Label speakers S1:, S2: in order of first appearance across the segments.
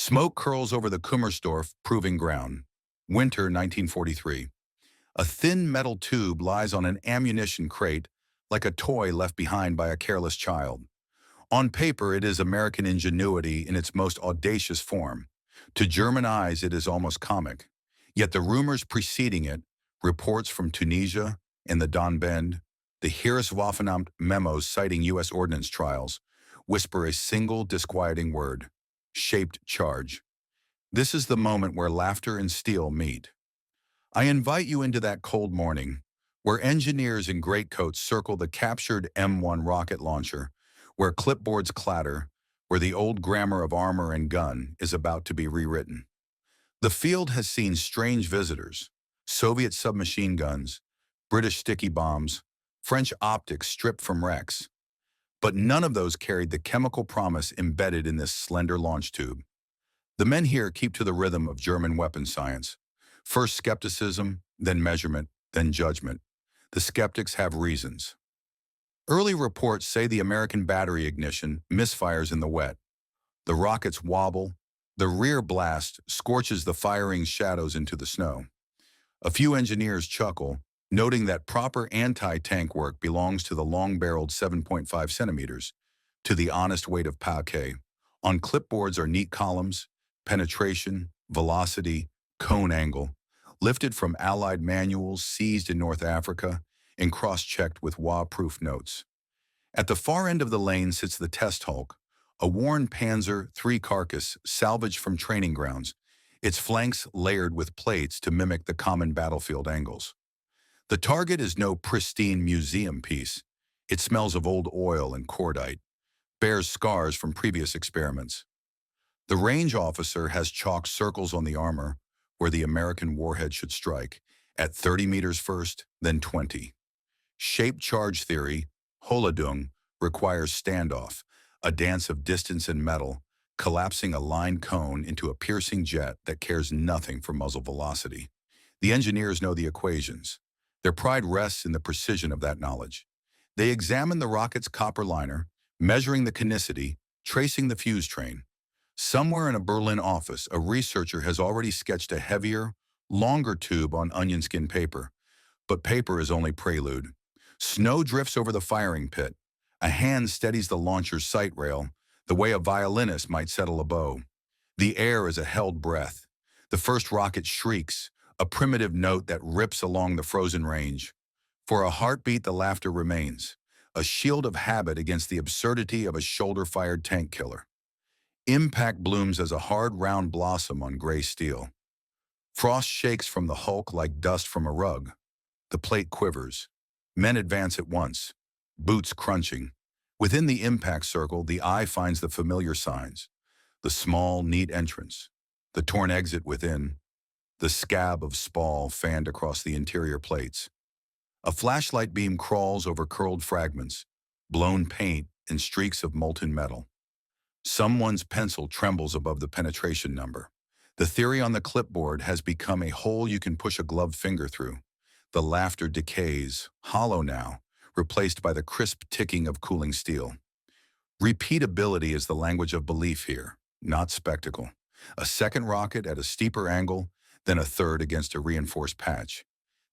S1: Smoke curls over the Kummersdorf proving ground. Winter 1943. A thin metal tube lies on an ammunition crate like a toy left behind by a careless child. On paper, it is American ingenuity in its most audacious form. To German eyes, it is almost comic. Yet the rumors preceding it, reports from Tunisia and the Don Bend, the Heereswaffenamt memos citing U.S. ordnance trials, whisper a single disquieting word: shaped charge. This is the moment where laughter and steel meet. I invite you into that cold morning, where engineers in greatcoats circle the captured M1 rocket launcher, where clipboards clatter, where the old grammar of armor and gun is about to be rewritten. The field has seen strange visitors: Soviet submachine guns, British sticky bombs, French optics stripped from wrecks. But none of those carried the chemical promise embedded in this slender launch tube. The men here keep to the rhythm of German weapons science. First skepticism, then measurement, then judgment. The skeptics have reasons. Early reports say the American battery ignition misfires in the wet. The rockets wobble. The rear blast scorches the firing shadows into the snow. A few engineers chuckle, noting that proper anti-tank work belongs to the long-barreled 7.5 centimeters, to the honest weight of parquet. On clipboards are neat columns: penetration, velocity, cone angle, lifted from Allied manuals seized in North Africa and cross-checked with WA-proof notes. At the far end of the lane sits the test hulk, a worn Panzer III carcass salvaged from training grounds, its flanks layered with plates to mimic the common battlefield angles. The target is no pristine museum piece. It smells of old oil and cordite, bears scars from previous experiments. The range officer has chalked circles on the armor where the American warhead should strike, at 30 meters first, then 20. Shape charge theory, Holadung, requires standoff, a dance of distance and metal, collapsing a lined cone into a piercing jet that cares nothing for muzzle velocity. The engineers know the equations. Their pride rests in the precision of that knowledge. They examine the rocket's copper liner, measuring the conicity, tracing the fuse train. Somewhere in a Berlin office, a researcher has already sketched a heavier, longer tube on onion skin paper. But paper is only prelude. Snow drifts over the firing pit. A hand steadies the launcher's sight rail, the way a violinist might settle a bow. The air is a held breath. The first rocket shrieks, a primitive note that rips along the frozen range. For a heartbeat, the laughter remains, a shield of habit against the absurdity of a shoulder-fired tank killer. Impact blooms as a hard, round blossom on gray steel. Frost shakes from the hulk like dust from a rug. The plate quivers. Men advance at once, boots crunching. Within the impact circle, the eye finds the familiar signs: the small, neat entrance, the torn exit within, the scab of spall fanned across the interior plates. A flashlight beam crawls over curled fragments, blown paint, and streaks of molten metal. Someone's pencil trembles above the penetration number. The theory on the clipboard has become a hole you can push a gloved finger through. The laughter decays, hollow now, replaced by the crisp ticking of cooling steel. Repeatability is the language of belief here, not spectacle. A second rocket at a steeper angle, then a third against a reinforced patch.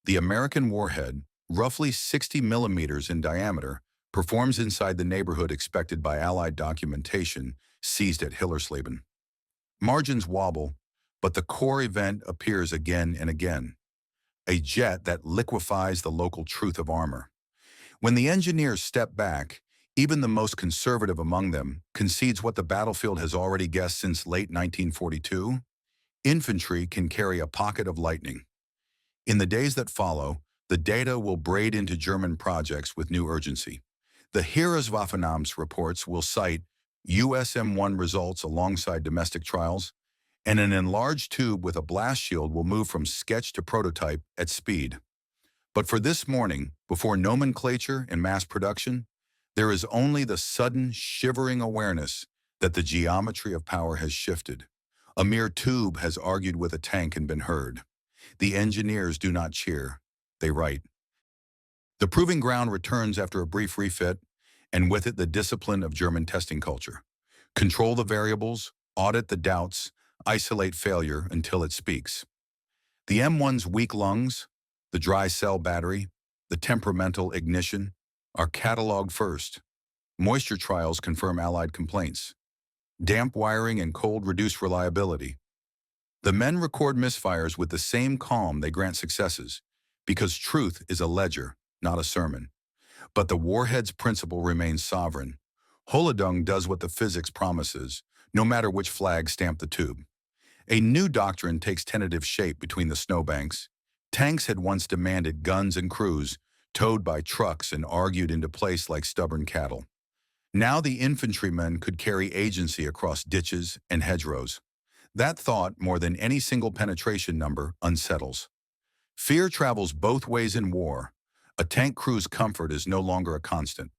S1: The American warhead, roughly 60 millimeters in diameter, performs inside the neighborhood expected by Allied documentation seized at Hillersleben. Margins wobble, but the core event appears again and again. A jet that liquefies the local truth of armor. When the engineers step back, even the most conservative among them concedes what the battlefield has already guessed since late 1942. Infantry can carry a pocket of lightning. In the days that follow, the data will braid into German projects with new urgency. The Heereswaffenamt's reports will cite US M1 results alongside domestic trials, and an enlarged tube with a blast shield will move from sketch to prototype at speed. But for this morning, before nomenclature and mass production, there is only the sudden, shivering awareness that the geometry of power has shifted. A mere tube has argued with a tank and been heard. The engineers do not cheer, they write. The proving ground returns after a brief refit, and with it the discipline of German testing culture. Control the variables, audit the doubts, isolate failure until it speaks. The M1's weak lungs, the dry cell battery, the temperamental ignition are cataloged first. Moisture trials confirm allied complaints. Damp wiring and cold reduce reliability. The men record misfires with the same calm they grant successes, because truth is a ledger, not a sermon. But the warhead's principle remains sovereign. Holodung does what the physics promises, no matter which flag stamp the tube. A new doctrine takes tentative shape between the snowbanks. Tanks had once demanded guns and crews, towed by trucks and argued into place like stubborn cattle. Now the infantrymen could carry agency across ditches and hedgerows. That thought, more than any single penetration number, unsettles. Fear travels both ways in war. A tank crew's comfort is no longer a constant.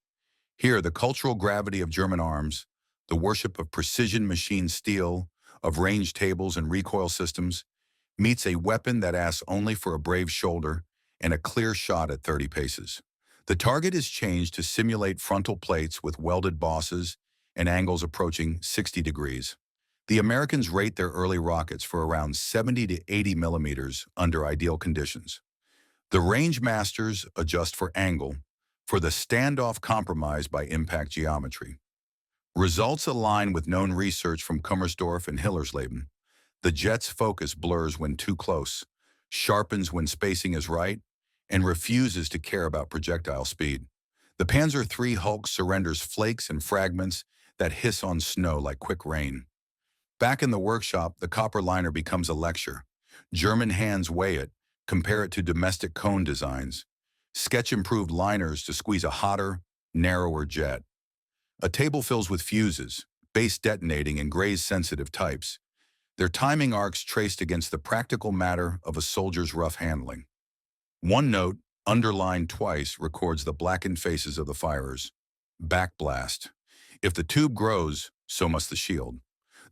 S1: Here, the cultural gravity of German arms, the worship of precision machine steel, of range tables and recoil systems, meets a weapon that asks only for a brave shoulder and a clear shot at 30 paces. The target is changed to simulate frontal plates with welded bosses and angles approaching 60 degrees. The Americans rate their early rockets for around 70 to 80 millimeters under ideal conditions. The range masters adjust for angle, for the standoff compromised by impact geometry. Results align with known research from Kummersdorf and Hillersleben. The jet's focus blurs when too close, sharpens when spacing is right, and refuses to care about projectile speed. The Panzer III Hulk surrenders flakes and fragments that hiss on snow like quick rain. Back in the workshop, the copper liner becomes a lecture. German hands weigh it, compare it to domestic cone designs. Sketch improved liners to squeeze a hotter, narrower jet. A table fills with fuses, base detonating and graze-sensitive types. Their timing arcs traced against the practical matter of a soldier's rough handling. One note, underlined twice, records the blackened faces of the firers. Backblast. If the tube grows, so must the shield.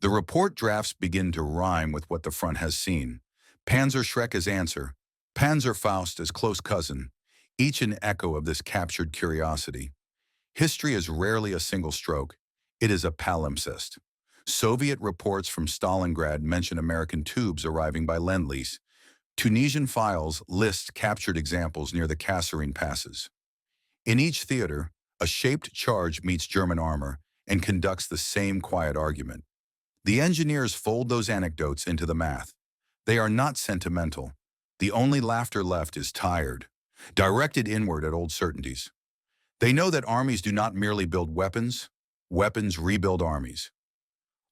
S1: The report drafts begin to rhyme with what the front has seen. Panzerschreck as answer, Panzerfaust as close cousin, each an echo of this captured curiosity. History is rarely a single stroke. It is a palimpsest. Soviet reports from Stalingrad mention American tubes arriving by Lend-Lease. Tunisian files list captured examples near the Kasserine passes. In each theater, a shaped charge meets German armor and conducts the same quiet argument. The engineers fold those anecdotes into the math. They are not sentimental. The only laughter left is tired, directed inward at old certainties. They know that armies do not merely build weapons, weapons rebuild armies.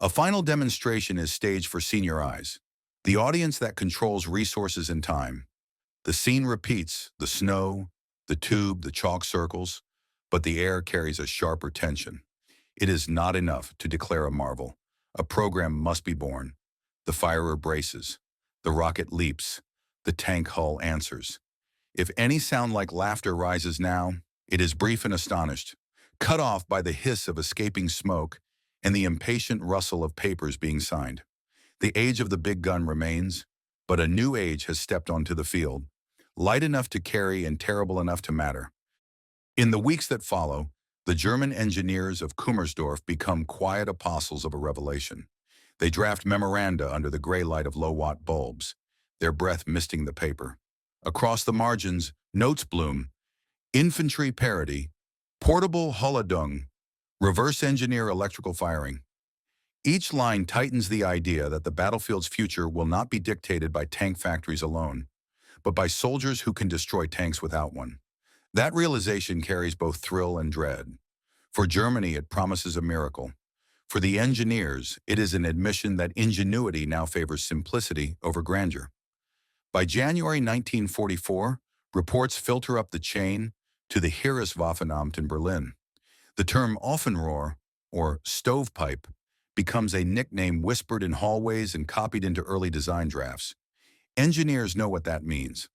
S1: A final demonstration is staged for senior eyes, the audience that controls resources and time. The scene repeats, the snow, the tube, the chalk circles, but the air carries a sharper tension. It is not enough to declare a marvel. A program must be born. The firer braces. The rocket leaps. The tank hull answers. If any sound like laughter rises now, it is brief and astonished, cut off by the hiss of escaping smoke and the impatient rustle of papers being signed. The age of the big gun remains, but a new age has stepped onto the field, light enough to carry and terrible enough to matter. In the weeks that follow, the German engineers of Kummersdorf become quiet apostles of a revelation. They draft memoranda under the gray light of low-watt bulbs, their breath misting the paper. Across the margins, notes bloom: infantry parity, portable Holodung, reverse engineer electrical firing. Each line tightens the idea that the battlefield's future will not be dictated by tank factories alone, but by soldiers who can destroy tanks without one. That realization carries both thrill and dread. For Germany, it promises a miracle. For the engineers, it is an admission that ingenuity now favors simplicity over grandeur. By January 1944, reports filter up the chain to the Heereswaffenamt in Berlin. The term Ofenrohr, or stovepipe, becomes a nickname whispered in hallways and copied into early design drafts. Engineers know what that means: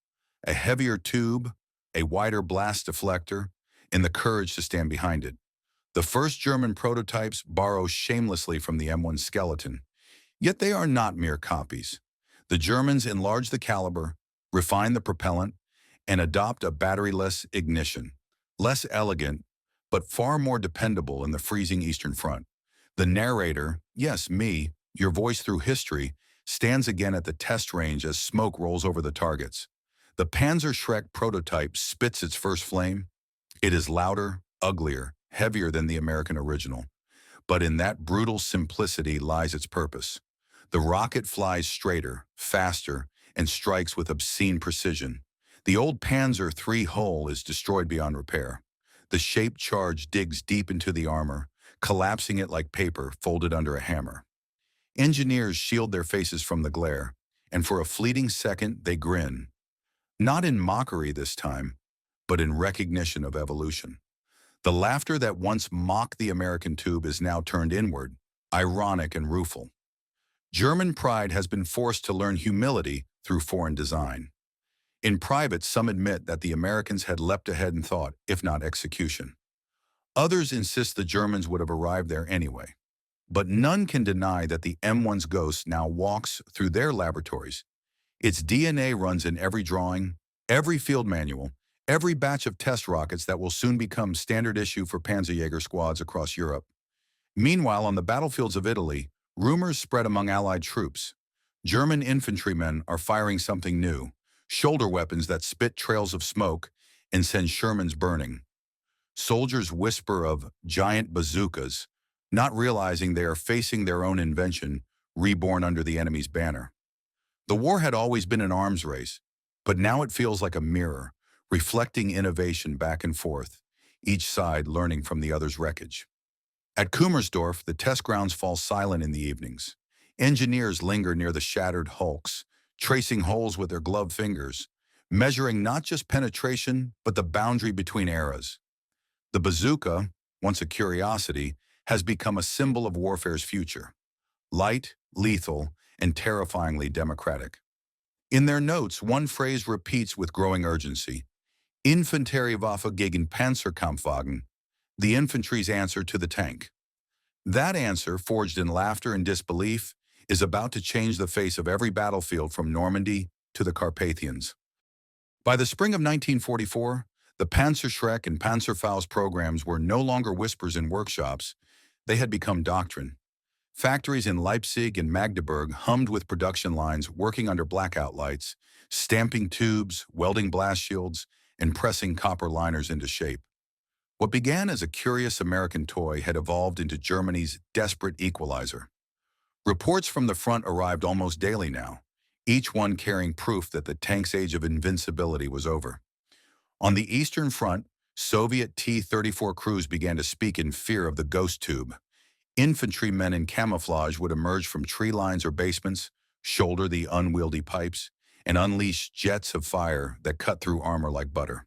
S1: a heavier tube, a wider blast deflector, and the courage to stand behind it. The first German prototypes borrow shamelessly from the M1 skeleton, yet they are not mere copies. The Germans enlarge the caliber, refine the propellant, and adopt a batteryless ignition, less elegant, but far more dependable in the freezing Eastern Front. The narrator, yes, me, Your voice through history stands again at the test range as smoke rolls over the targets. The Panzerschreck prototype spits its first flame. It is louder, uglier, heavier than the American original. But in that brutal simplicity lies its purpose. The rocket flies straighter, faster, and strikes with obscene precision. The old Panzer III hull is destroyed beyond repair. The shaped charge digs deep into the armor, collapsing it like paper folded under a hammer. Engineers shield their faces from the glare, and for a fleeting second they grin. Not in mockery this time, but in recognition of evolution. The laughter that once mocked the American tube is now turned inward, ironic and rueful. German pride has been forced to learn humility through foreign design. In private, some admit that the Americans had leapt ahead in thought, if not execution. Others insist the Germans would have arrived there anyway. But none can deny that the M1's ghost now walks through their laboratories. Its DNA runs in every drawing, every field manual, every batch of test rockets that will soon become standard issue for Panzerjäger squads across Europe. Meanwhile, on the battlefields of Italy, rumors spread among Allied troops. German infantrymen are firing something new, shoulder weapons that spit trails of smoke and send Shermans burning. Soldiers whisper of giant bazookas, not realizing they are facing their own invention, reborn under the enemy's banner. The war had always been an arms race, but now it feels like a mirror, reflecting innovation back and forth, each side learning from the other's wreckage. At Kummersdorf, the test grounds fall silent in the evenings. Engineers linger near the shattered hulks, tracing holes with their gloved fingers, measuring not just penetration, but the boundary between eras. The bazooka, once a curiosity, has become a symbol of warfare's future. Light, lethal, and terrifyingly democratic. In their notes, one phrase repeats with growing urgency: Infanteriewaffe gegen Panzerkampfwagen, the infantry's answer to the tank. That answer, forged in laughter and disbelief, is about to change the face of every battlefield from Normandy to the Carpathians. By the spring of 1944, the Panzerschreck and Panzerfaust programs were no longer whispers in workshops. They had become doctrine. Factories in Leipzig and Magdeburg hummed with production lines working under blackout lights, stamping tubes, welding blast shields, and pressing copper liners into shape. What began as a curious American toy had evolved into Germany's desperate equalizer. Reports from the front arrived almost daily now, each one carrying proof that the tank's age of invincibility was over. On the Eastern Front, Soviet T-34 crews began to speak in fear of the ghost tube. Infantrymen in camouflage would emerge from tree lines or basements, shoulder the unwieldy pipes, and unleash jets of fire that cut through armor like butter.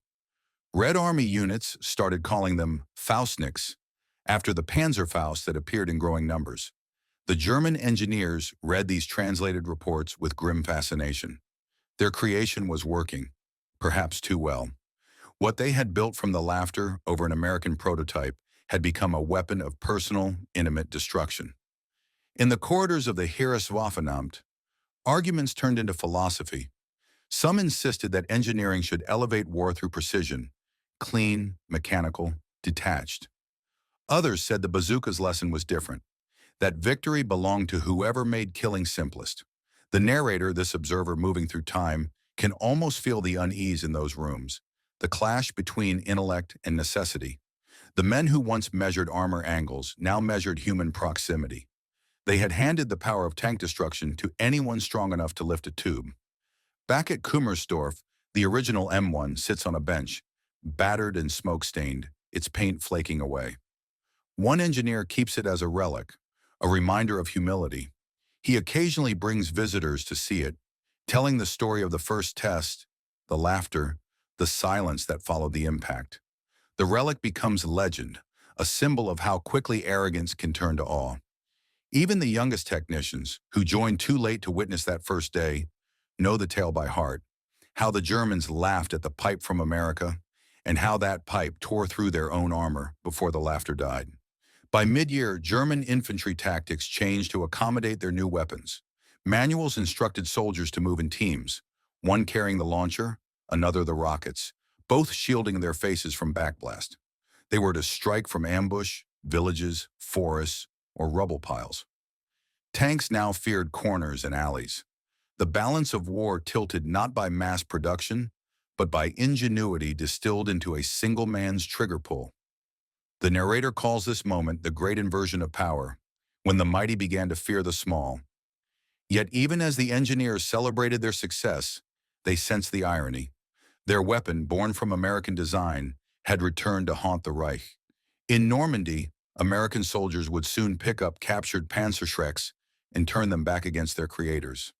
S1: Red Army units started calling them Faustniks, after the Panzerfaust that appeared in growing numbers. The German engineers read these translated reports with grim fascination. Their creation was working, perhaps too well. What they had built from the laughter over an American prototype had become a weapon of personal, intimate destruction. In the corridors of the Heereswaffenamt, arguments turned into philosophy. Some insisted that engineering should elevate war through precision, clean, mechanical, detached. Others said the bazooka's lesson was different, that victory belonged to whoever made killing simplest. The narrator, this observer moving through time, can almost feel the unease in those rooms, the clash between intellect and necessity. The men who once measured armor angles now measured human proximity. They had handed the power of tank destruction to anyone strong enough to lift a tube. Back at Kummersdorf, the original M1 sits on a bench, battered and smoke-stained, its paint flaking away. One engineer keeps it as a relic, a reminder of humility. He occasionally brings visitors to see it, telling the story of the first test, the laughter, the silence that followed the impact. The relic becomes legend, a symbol of how quickly arrogance can turn to awe. Even the youngest technicians, who joined too late to witness that first day, know the tale by heart, how the Germans laughed at the pipe from America, and how that pipe tore through their own armor before the laughter died. By mid-year, German infantry tactics changed to accommodate their new weapons. Manuals instructed soldiers to move in teams, one carrying the launcher, another the rockets, both shielding their faces from backblast. They were to strike from ambush, villages, forests, or rubble piles. Tanks now feared corners and alleys. The balance of war tilted not by mass production, but by ingenuity distilled into a single man's trigger pull. The narrator calls this moment the great inversion of power, when the mighty began to fear the small. Yet even as the engineers celebrated their success, they sensed the irony. Their weapon, born from American design, had returned to haunt the Reich. In Normandy, American soldiers would soon pick up captured Panzerschrecks and turn them back against their creators.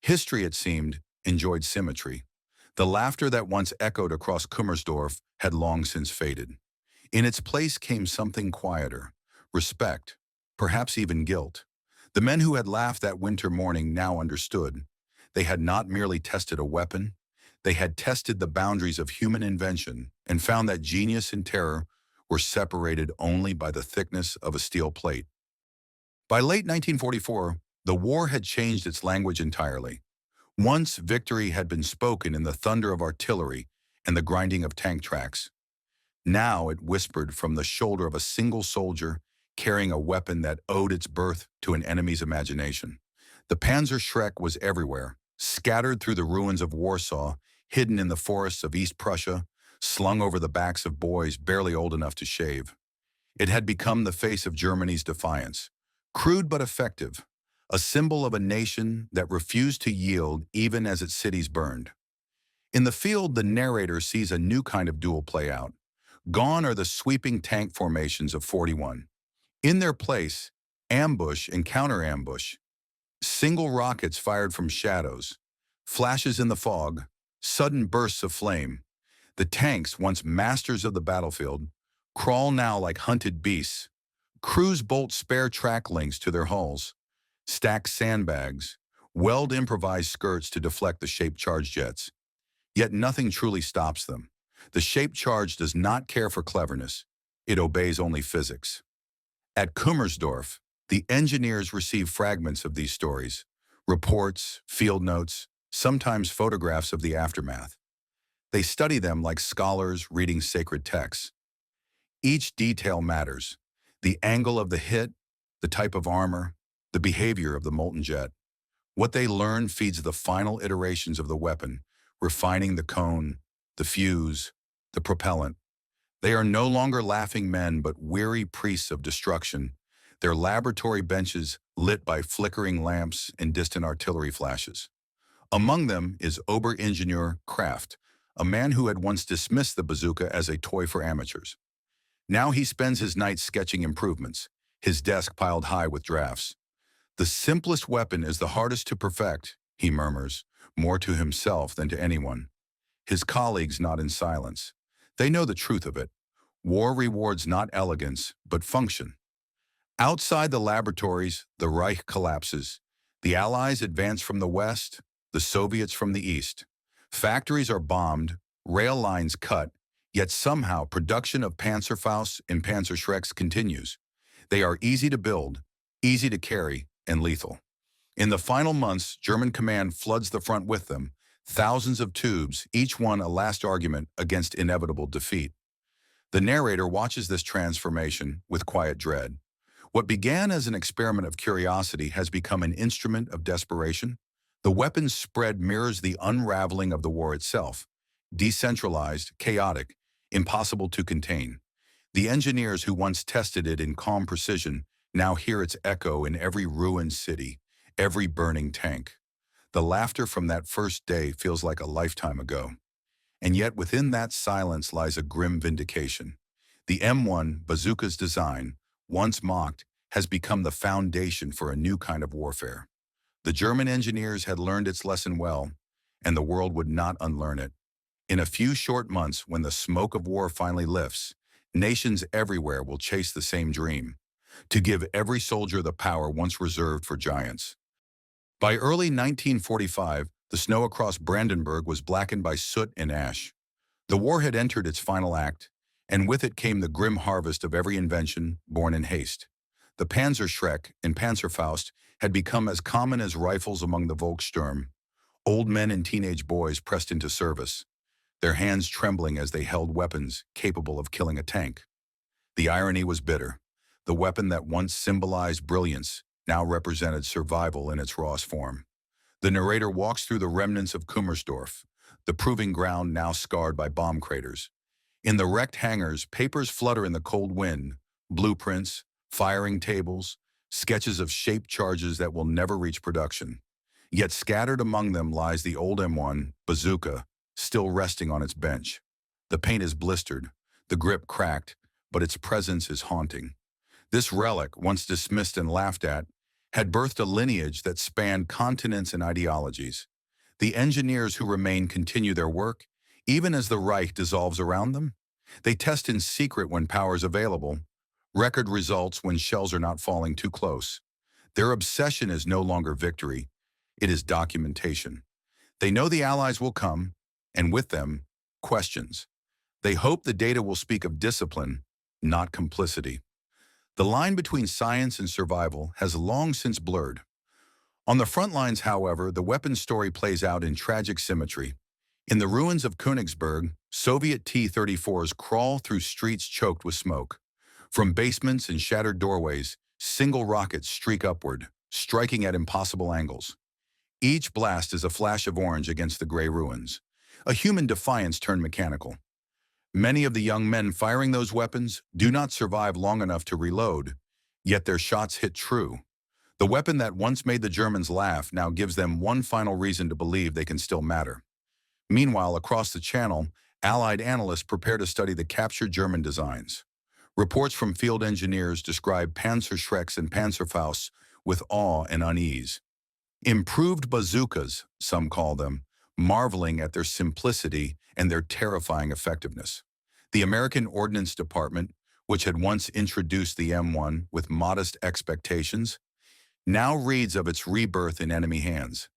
S1: History, it seemed, enjoyed symmetry. The laughter that once echoed across Kummersdorf had long since faded. In its place came something quieter, respect, perhaps even guilt. The men who had laughed that winter morning now understood. They had not merely tested a weapon, they had tested the boundaries of human invention and found that genius and terror were separated only by the thickness of a steel plate. By late 1944, the war had changed its language entirely. Once victory had been spoken in the thunder of artillery and the grinding of tank tracks. Now it whispered from the shoulder of a single soldier carrying a weapon that owed its birth to an enemy's imagination. The Panzerschreck was everywhere, scattered through the ruins of Warsaw, hidden in the forests of East Prussia, slung over the backs of boys barely old enough to shave. It had become the face of Germany's defiance, crude but effective, a symbol of a nation that refused to yield even as its cities burned. In the field, the narrator sees a new kind of duel play out. Gone are the sweeping tank formations of 41. In their place, ambush and counter-ambush, single rockets fired from shadows, flashes in the fog, sudden bursts of flame. The tanks, once masters of the battlefield, crawl now like hunted beasts. Crews bolt spare track links to their hulls, stack sandbags, weld improvised skirts to deflect the shaped charge jets. Yet nothing truly stops them. The shaped charge does not care for cleverness. It obeys only physics. At Kummersdorf, the engineers receive fragments of these stories, reports, field notes, sometimes photographs of the aftermath. They study them like scholars reading sacred texts. Each detail matters. The angle of the hit, the type of armor, the behavior of the molten jet. What they learn feeds the final iterations of the weapon, refining the cone, the fuse, the propellant. They are no longer laughing men but weary priests of destruction, their laboratory benches lit by flickering lamps and distant artillery flashes. Among them is Oberingenieur Kraft, a man who had once dismissed the bazooka as a toy for amateurs. Now he spends his nights sketching improvements, his desk piled high with drafts. The simplest weapon is the hardest to perfect, he murmurs, more to himself than to anyone. His colleagues nod in silence. They know the truth of it. War rewards not elegance, but function. Outside the laboratories, the Reich collapses. The Allies advance from the west, the Soviets from the east. Factories are bombed, rail lines cut, yet somehow production of Panzerfausts and Panzerschrecks continues. They are easy to build, easy to carry, and lethal. In the final months, German command floods the front with them, thousands of tubes, each one a last argument against inevitable defeat. The narrator watches this transformation with quiet dread. What began as an experiment of curiosity has become an instrument of desperation. The weapon's spread mirrors the unraveling of the war itself. Decentralized, chaotic, impossible to contain. The engineers who once tested it in calm precision now hear its echo in every ruined city, every burning tank. The laughter from that first day feels like a lifetime ago. And yet within that silence lies a grim vindication. The M1 Bazooka's design, once mocked, has become the foundation for a new kind of warfare. The German engineers had learned its lesson well, and the world would not unlearn it. In a few short months, when the smoke of war finally lifts, nations everywhere will chase the same dream, to give every soldier the power once reserved for giants. By early 1945, the snow across Brandenburg was blackened by soot and ash. The war had entered its final act, and with it came the grim harvest of every invention born in haste. The Panzerschreck and Panzerfaust had become as common as rifles among the Volkssturm. Old men and teenage boys pressed into service, their hands trembling as they held weapons capable of killing a tank. The irony was bitter. The weapon that once symbolized brilliance now represented survival in its rawest form. The narrator walks through the remnants of Kummersdorf, the proving ground now scarred by bomb craters. In the wrecked hangars, papers flutter in the cold wind, blueprints, firing tables, sketches of shaped charges that will never reach production. Yet scattered among them lies the old M1 Bazooka, still resting on its bench. The paint is blistered, the grip cracked, but its presence is haunting. This relic, once dismissed and laughed at, had birthed a lineage that spanned continents and ideologies. The engineers who remain continue their work, even as the Reich dissolves around them. They test in secret when power is available, record results when shells are not falling too close. Their obsession is no longer victory, it is documentation. They know the Allies will come, and with them, questions. They hope the data will speak of discipline, not complicity. The line between science and survival has long since blurred. On the front lines, however, the weapons story plays out in tragic symmetry. In the ruins of Königsberg, Soviet T-34s crawl through streets choked with smoke. From basements and shattered doorways, single rockets streak upward, striking at impossible angles. Each blast is a flash of orange against the gray ruins, a human defiance turned mechanical. Many of the young men firing those weapons do not survive long enough to reload, yet their shots hit true. The weapon that once made the Germans laugh now gives them one final reason to believe they can still matter. Meanwhile, across the channel, Allied analysts prepare to study the captured German designs. Reports from field engineers describe Panzerschrecks and Panzerfausts with awe and unease. Improved bazookas, some call them, marveling at their simplicity and their terrifying effectiveness. The American Ordnance Department, which had once introduced the M1 with modest expectations, now reads of its rebirth in enemy hands.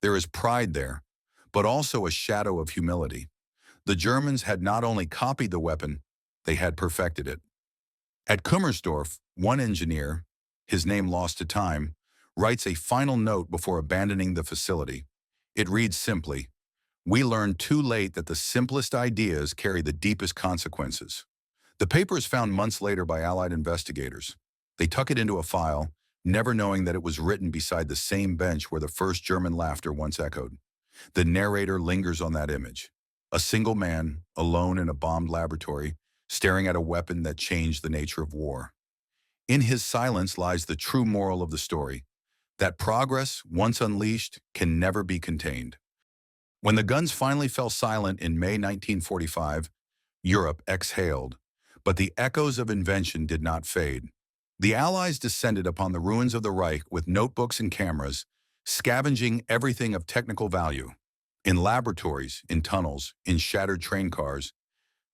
S1: There is pride there, but also a shadow of humility. The Germans had not only copied the weapon, they had perfected it. At Kummersdorf, one engineer, his name lost to time, writes a final note before abandoning the facility. It reads simply, "We learned too late that the simplest ideas carry the deepest consequences." The paper is found months later by Allied investigators. They tuck it into a file, never knowing that it was written beside the same bench where the first German laughter once echoed. The narrator lingers on that image. A single man, alone in a bombed laboratory, staring at a weapon that changed the nature of war. In his silence lies the true moral of the story, that progress, once unleashed, can never be contained. When the guns finally fell silent in May 1945, Europe exhaled, but the echoes of invention did not fade. The Allies descended upon the ruins of the Reich with notebooks and cameras, scavenging everything of technical value. In laboratories, in tunnels, in shattered train cars,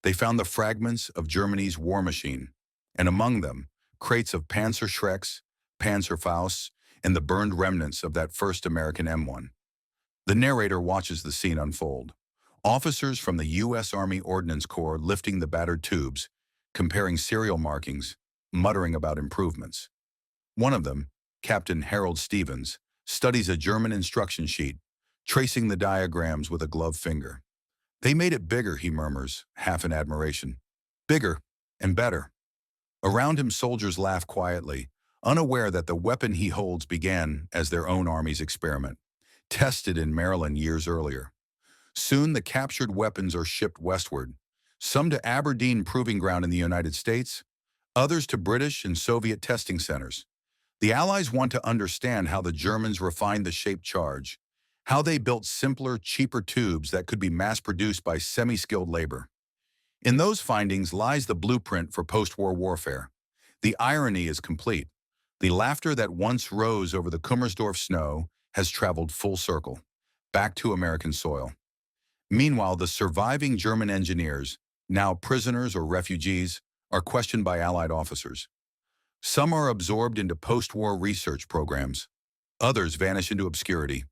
S1: they found the fragments of Germany's war machine, and among them, crates of Panzerschrecks, Panzerfausts, and the burned remnants of that first American M1. The narrator watches the scene unfold. Officers from the U.S. Army Ordnance Corps lifting the battered tubes, comparing serial markings, muttering about improvements. One of them, Captain Harold Stevens, studies a German instruction sheet, tracing the diagrams with a gloved finger. "They made it bigger," he murmurs, half in admiration. "Bigger and better." Around him, soldiers laugh quietly, unaware that the weapon he holds began as their own army's experiment, tested in Maryland years earlier. Soon the captured weapons are shipped westward, some to Aberdeen Proving Ground in the United States, others to British and Soviet testing centers. The Allies want to understand how the Germans refined the shaped charge, how they built simpler, cheaper tubes that could be mass-produced by semi-skilled labor. In those findings lies the blueprint for post-war warfare. The irony is complete. The laughter that once rose over the Kummersdorf snow has traveled full circle, back to American soil. Meanwhile, the surviving German engineers, now prisoners or refugees, are questioned by Allied officers. Some are absorbed into post-war research programs. Others vanish into obscurity.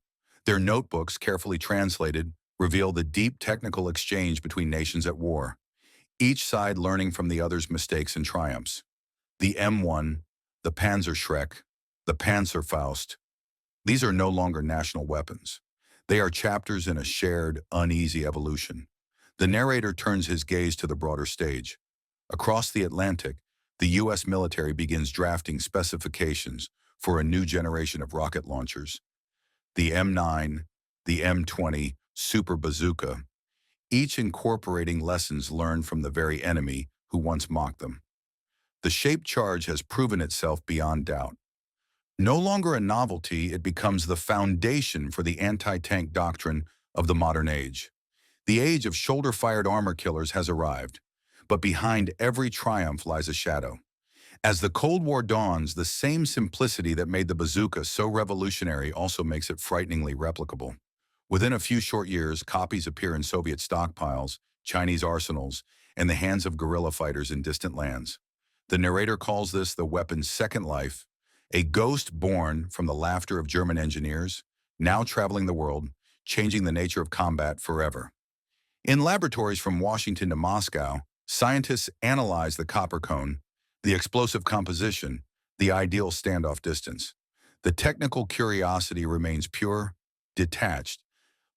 S1: Their notebooks, carefully translated, reveal the deep technical exchange between nations at war, each side learning from the other's mistakes and triumphs. The M1, the Panzerschreck, the Panzerfaust, these are no longer national weapons. They are chapters in a shared, uneasy evolution. The narrator turns his gaze to the broader stage. Across the Atlantic, the U.S. military begins drafting specifications for a new generation of rocket launchers. The M9, the M20 Super Bazooka, each incorporating lessons learned from the very enemy who once mocked them. The shaped charge has proven itself beyond doubt. No longer a novelty, it becomes the foundation for the anti-tank doctrine of the modern age. The age of shoulder-fired armor killers has arrived, but behind every triumph lies a shadow. As the Cold War dawns, the same simplicity that made the bazooka so revolutionary also makes it frighteningly replicable. Within a few short years, copies appear in Soviet stockpiles, Chinese arsenals, and the hands of guerrilla fighters in distant lands. The narrator calls this the weapon's second life, a ghost born from the laughter of German engineers, now traveling the world, changing the nature of combat forever. In laboratories from Washington to Moscow, scientists analyze the copper cone, the explosive composition, the ideal standoff distance. The technical curiosity remains pure, detached,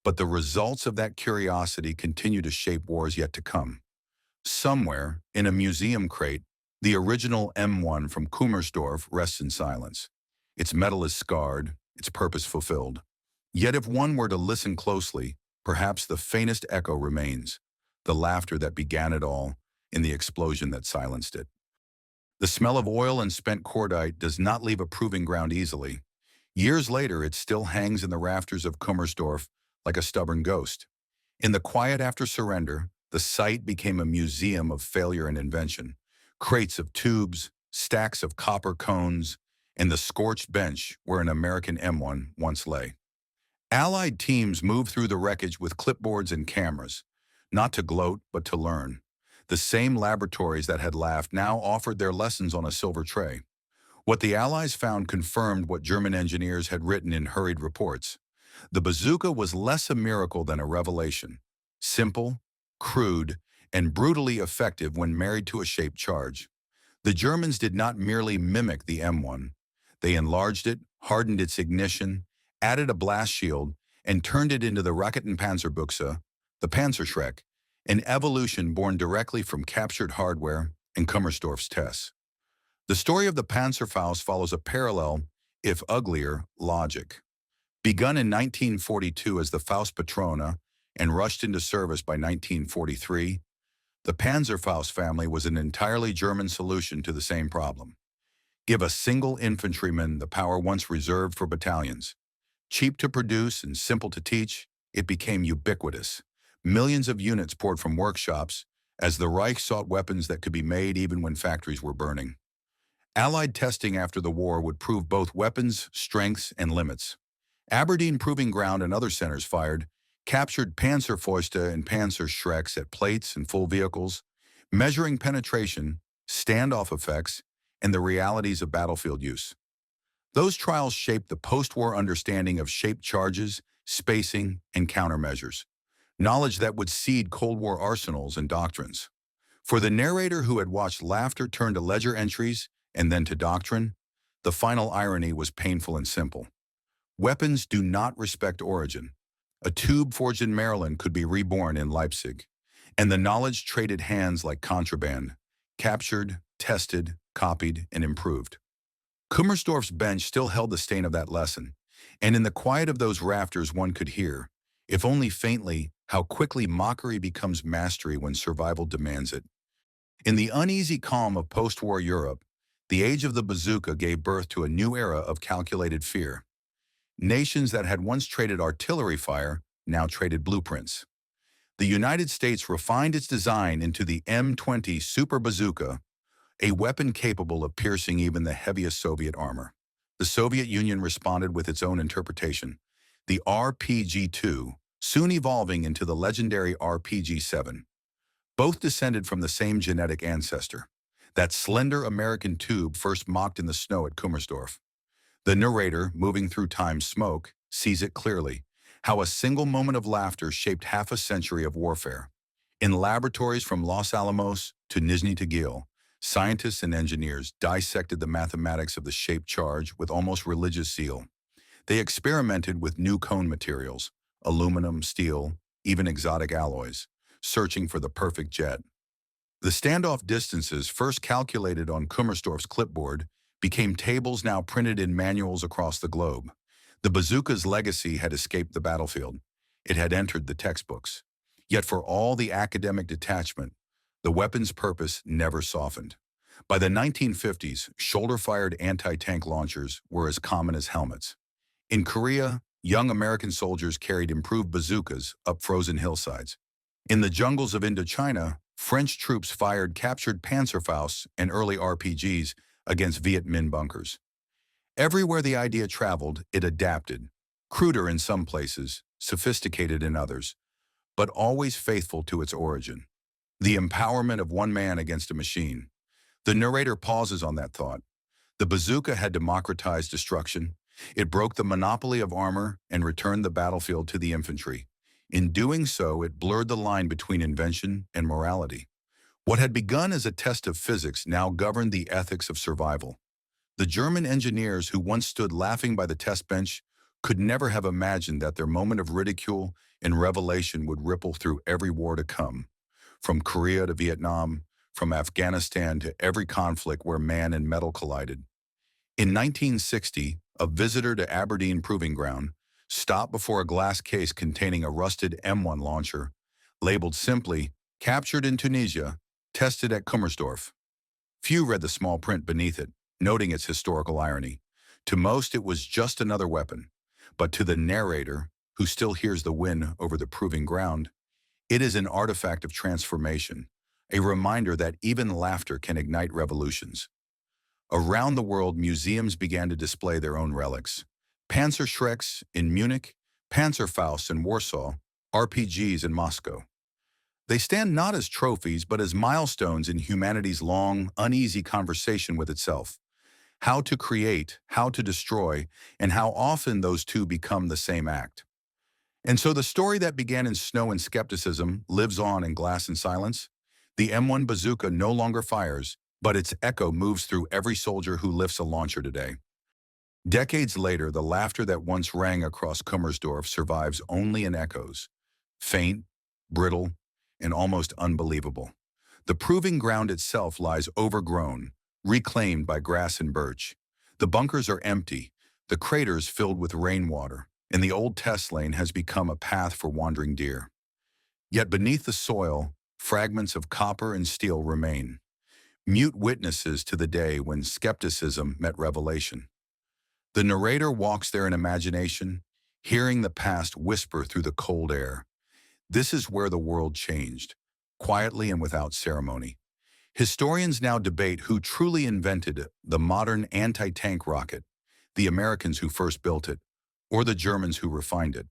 S1: but the results of that curiosity continue to shape wars yet to come. Somewhere, in a museum crate, the original M1 from Kummersdorf rests in silence. Its metal is scarred, its purpose fulfilled. Yet if one were to listen closely, perhaps the faintest echo remains, the laughter that began it all, in the explosion that silenced it. The smell of oil and spent cordite does not leave a proving ground easily. Years later, it still hangs in the rafters of Kummersdorf like a stubborn ghost. In the quiet after surrender, the site became a museum of failure and invention. Crates of tubes, stacks of copper cones, and the scorched bench where an American M1 once lay. Allied teams moved through the wreckage with clipboards and cameras, not to gloat, but to learn. The same laboratories that had laughed now offered their lessons on a silver tray. What the Allies found confirmed what German engineers had written in hurried reports. The bazooka was less a miracle than a revelation. Simple, crude, and brutally effective when married to a shaped charge. The Germans did not merely mimic the M1. They enlarged it, hardened its ignition, added a blast shield, and turned it into the Raketenpanzerbuchse, the Panzerschreck, an evolution born directly from captured hardware and Kummersdorf's tests. The story of the Panzerfaust follows a parallel, if uglier, logic. Begun in 1942 as the Faust Patrona and rushed into service by 1943, the Panzerfaust family was an entirely German solution to the same problem. Give a single infantryman the power once reserved for battalions. Cheap to produce and simple to teach, it became ubiquitous. Millions of units poured from workshops as the Reich sought weapons that could be made even when factories were burning. Allied testing after the war would prove both weapons' strengths and limits. Aberdeen Proving Ground and other centers fired, captured Panzerfäuste and Panzerschrecks at plates and full vehicles, measuring penetration, standoff effects, and the realities of battlefield use. Those trials shaped the post-war understanding of shaped charges, spacing, and countermeasures, knowledge that would seed Cold War arsenals and doctrines. For the narrator who had watched laughter turn to ledger entries and then to doctrine, the final irony was painful and simple. Weapons do not respect origin. A tube forged in Maryland could be reborn in Leipzig, and the knowledge traded hands like contraband, captured, tested, copied, and improved. Kummersdorf's bench still held the stain of that lesson, and in the quiet of those rafters one could hear, if only faintly, how quickly mockery becomes mastery when survival demands it. In the uneasy calm of post-war Europe, the age of the bazooka gave birth to a new era of calculated fear. Nations that had once traded artillery fire now traded blueprints. The United States refined its design into the M20 Super Bazooka, a weapon capable of piercing even the heaviest Soviet armor. The Soviet Union responded with its own interpretation, the RPG-2, soon evolving into the legendary RPG-7. Both descended from the same genetic ancestor, that slender American tube first mocked in the snow at Kummersdorf. The narrator, moving through time's smoke, sees it clearly, how a single moment of laughter shaped half a century of warfare. In laboratories from Los Alamos to Nizhny Tagil, scientists and engineers dissected the mathematics of the shaped charge with almost religious zeal. They experimented with new cone materials, aluminum, steel, even exotic alloys, searching for the perfect jet. The standoff distances first calculated on Kummersdorf's clipboard became tables now printed in manuals across the globe. The bazooka's legacy had escaped the battlefield. It had entered the textbooks. Yet for all the academic detachment, the weapon's purpose never softened. By the 1950s, shoulder-fired anti-tank launchers were as common as helmets. In Korea, young American soldiers carried improved bazookas up frozen hillsides. In the jungles of Indochina, French troops fired captured Panzerfausts and early RPGs against Viet Minh bunkers. Everywhere the idea traveled, it adapted, cruder in some places, sophisticated in others, but always faithful to its origin. The empowerment of one man against a machine. The narrator pauses on that thought. The bazooka had democratized destruction. It broke the monopoly of armor and returned the battlefield to the infantry. In doing so, it blurred the line between invention and morality. What had begun as a test of physics now governed the ethics of survival. The German engineers who once stood laughing by the test bench could never have imagined that their moment of ridicule and revelation would ripple through every war to come. From Korea to Vietnam, from Afghanistan to every conflict where man and metal collided. In 1960, a visitor to Aberdeen Proving Ground stopped before a glass case containing a rusted M1 launcher, labeled simply, "Captured in Tunisia, tested at Kummersdorf." Few read the small print beneath it, noting its historical irony. To most, it was just another weapon. But to the narrator, who still hears the win over the proving ground, it is an artifact of transformation, a reminder that even laughter can ignite revolutions. Around the world, museums began to display their own relics. Panzerschrecks in Munich, Panzerfausts in Warsaw, RPGs in Moscow. They stand not as trophies, but as milestones in humanity's long, uneasy conversation with itself. How to create, how to destroy, and how often those two become the same act. And so the story that began in snow and skepticism lives on in glass and silence. The M1 bazooka no longer fires, but its echo moves through every soldier who lifts a launcher today. Decades later, the laughter that once rang across Kummersdorf survives only in echoes, faint, brittle, and almost unbelievable. The proving ground itself lies overgrown, reclaimed by grass and birch. The bunkers are empty, the craters filled with rainwater, and the old test lane has become a path for wandering deer. Yet beneath the soil, fragments of copper and steel remain, mute witnesses to the day when skepticism met revelation. The narrator walks there in imagination, hearing the past whisper through the cold air. This is where the world changed, quietly and without ceremony. Historians now debate who truly invented the modern anti-tank rocket, the Americans who first built it, or the Germans who refined it.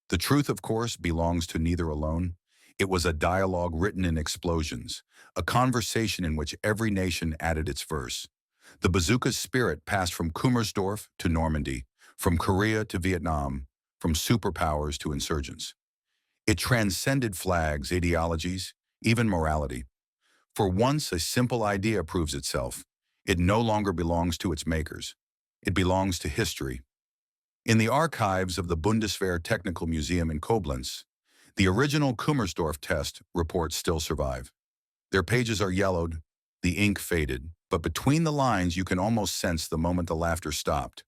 S1: The truth, of course, belongs to neither alone. It was a dialogue written in explosions, a conversation in which every nation added its verse. The bazooka's spirit passed from Kummersdorf to Normandy, from Korea to Vietnam, from superpowers to insurgents. It transcended flags, ideologies, even morality. For once a simple idea proves itself, it no longer belongs to its makers. It belongs to history. In the archives of the Bundeswehr Technical Museum in Koblenz, the original Kummersdorf test reports still survive. Their pages are yellowed, the ink faded, but between the lines you can almost sense the moment the laughter stopped,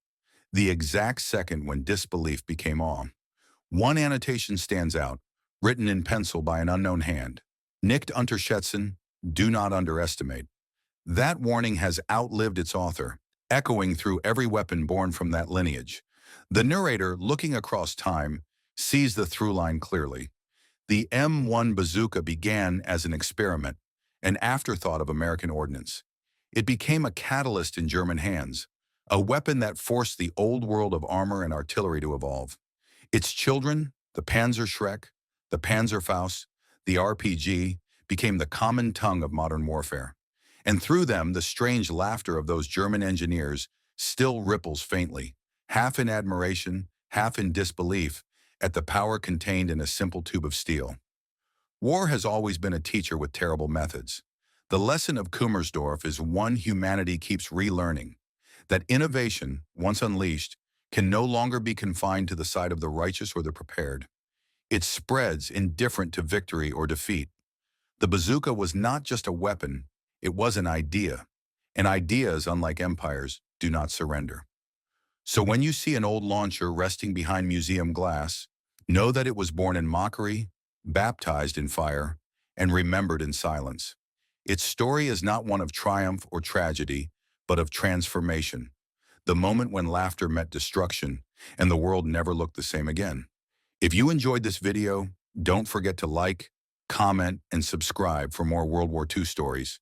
S1: the exact second when disbelief became awe. One annotation stands out, written in pencil by an unknown hand. Nicht unterschätzen, do not underestimate. That warning has outlived its author, echoing through every weapon born from that lineage. The narrator, looking across time, sees the through line clearly. The M1 bazooka began as an experiment, an afterthought of American ordnance. It became a catalyst in German hands, a weapon that forced the old world of armor and artillery to evolve. Its children, the Panzerschreck, the Panzerfaust, the RPG, became the common tongue of modern warfare. And through them, the strange laughter of those German engineers still ripples faintly, half in admiration, half in disbelief, at the power contained in a simple tube of steel. War has always been a teacher with terrible methods. The lesson of Kummersdorf is one humanity keeps relearning, that innovation, once unleashed, can no longer be confined to the side of the righteous or the prepared. It spreads, indifferent to victory or defeat. The bazooka was not just a weapon, it was an idea. And ideas, unlike empires, do not surrender. So when you see an old launcher resting behind museum glass, know that it was born in mockery, baptized in fire, and remembered in silence. Its story is not one of triumph or tragedy, but of transformation, the moment when laughter met destruction and the world never looked the same again. If you enjoyed this video, don't forget to like, comment, and subscribe for more World War II stories.